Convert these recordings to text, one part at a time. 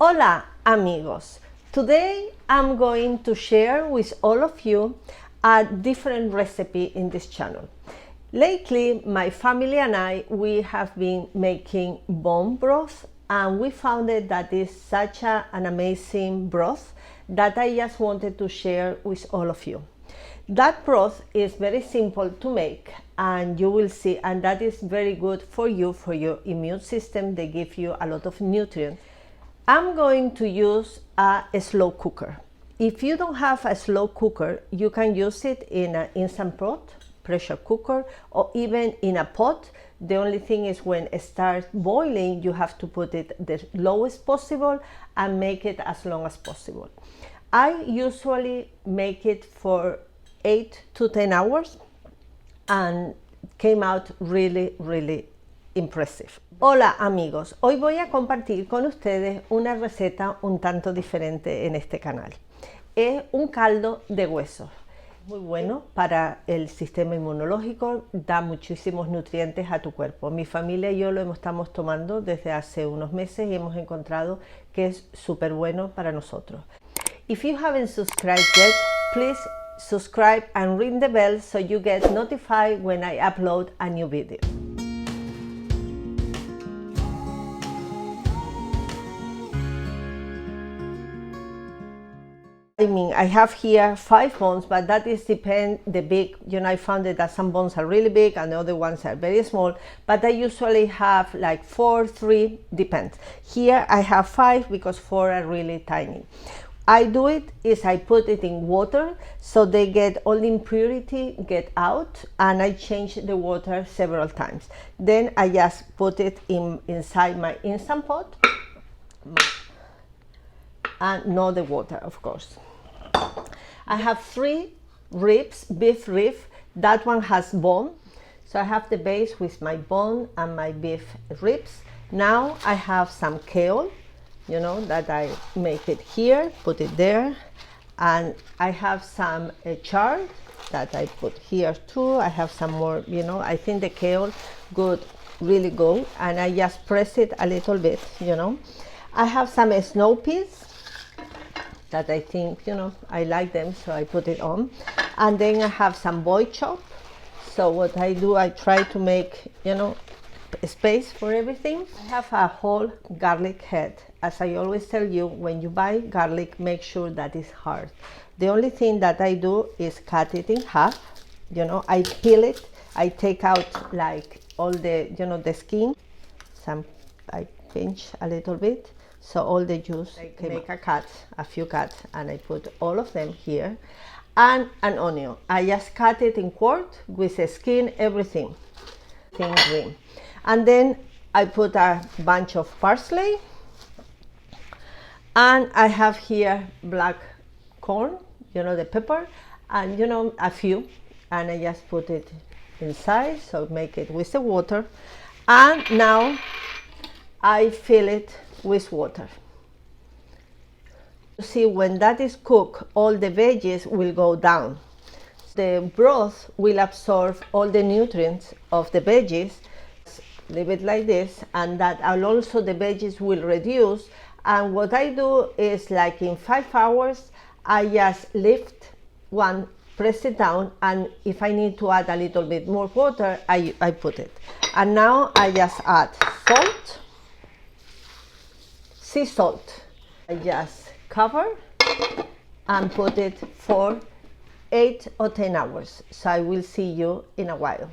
Hola amigos, today I'm going to share with all of you a different recipe in this channel. Lately my family and we have been making bone broth, and we found that is such an amazing broth that I just wanted to share with all of you. That broth is very simple to make, and you will see, and that is very good for you, for your immune system. They give you a lot of nutrients. I'm going to use a slow cooker. If you don't have a slow cooker, you can use it in an instant pot, pressure cooker, or even in a pot. The only thing is when it starts boiling, you have to put it the lowest possible and make it as long as possible. I usually make it for 8 to 10 hours and came out really impressive. Hola amigos, hoy voy a compartir con ustedes una receta un tanto diferente en este canal. Es un caldo de huesos, muy bueno para el sistema inmunológico, da muchísimos nutrientes a tu cuerpo. Mi familia y yo lo estamos tomando desde hace unos meses y hemos encontrado que es súper bueno para nosotros. If you haven't subscribed yet, please subscribe and ring the bell so you get notified when I upload a new video. I have here 5 bones, but that is depend the big, I found that some bones are really big and the other ones are very small, but I usually have like 4, 3, depends. Here I have 5 because 4 are really tiny. I do it is I put it in water so they get all the impurity get out, and I change the water several times. Then I just put it inside my instant pot and not the water, of course. I have 3 ribs, beef rib. That one has bone, so I have the base with my bone and my beef ribs. Now I have some kale, that I make it here, put it there, and I have some chard that I put here too. I have some more, I think the kale really good, and I just press it a little bit, I have some snow peas that I think, I like them, so I put it on. And then I have some boy chop. So what I do, I try to make, space for everything. I have a whole garlic head. As I always tell you, when you buy garlic, make sure that it's hard. The only thing that I do is cut it in half. I peel it. I take out like all the, the skin. I pinch a little bit. So all the juice, I make a few cuts, and I put all of them here. And an onion. I just cut it in quarts with the skin, everything green. And then I put a bunch of parsley. And I have here black corn, the pepper, and a few. And I just put it inside, so make it with the water. And now I fill it with water. You see, when that is cooked, all the veggies will go down. The broth will absorb all the nutrients of the veggies. Leave it like this, and that also the veggies will reduce. And what I do is, like in 5 hours, I just lift one, press it down, and if I need to add a little bit more water, I put it. And now I just add salt, sea salt. I just cover and put it for 8 or 10 hours. So I will see you in a while.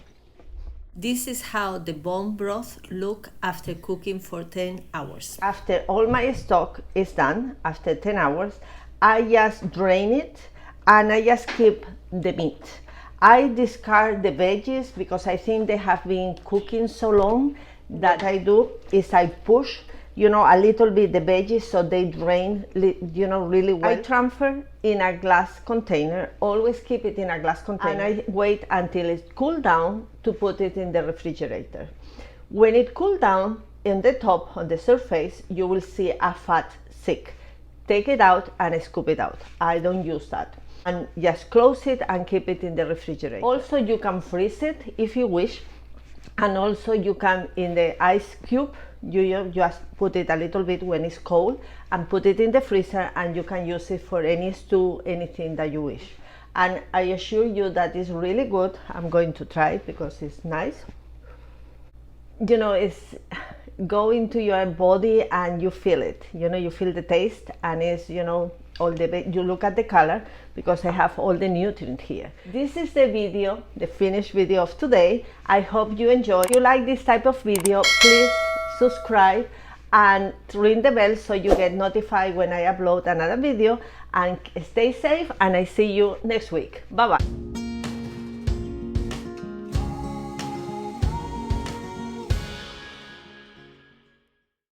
This is how the bone broth look after cooking for 10 hours. After all my stock is done, after 10 hours, I just drain it and I just keep the meat. I discard the veggies because I think they have been cooking so long. That I do is I push a little bit the veggies so they drain, really well. I transfer in a glass container, always keep it in a glass container, and I wait until it cools down to put it in the refrigerator. When it cools down, in the top, on the surface, you will see a fat stick. Take it out and scoop it out. I don't use that. And just close it and keep it in the refrigerator. Also, you can freeze it if you wish. And also you can, in the ice cube, you just put it a little bit when it's cold and put it in the freezer, and you can use it for any stew, anything that you wish. And I assure you that it's really good. I'm going to try it because it's nice. You know, it's go into your body and you feel it. You know, you feel the taste, and it's, you know, all the, you look at the color because I have all the nutrients here. This is the video, the finished video of today. I hope you enjoy. If you like this type of video, please subscribe and ring the bell so you get notified when I upload another video. And stay safe, and I see you next week. Bye bye.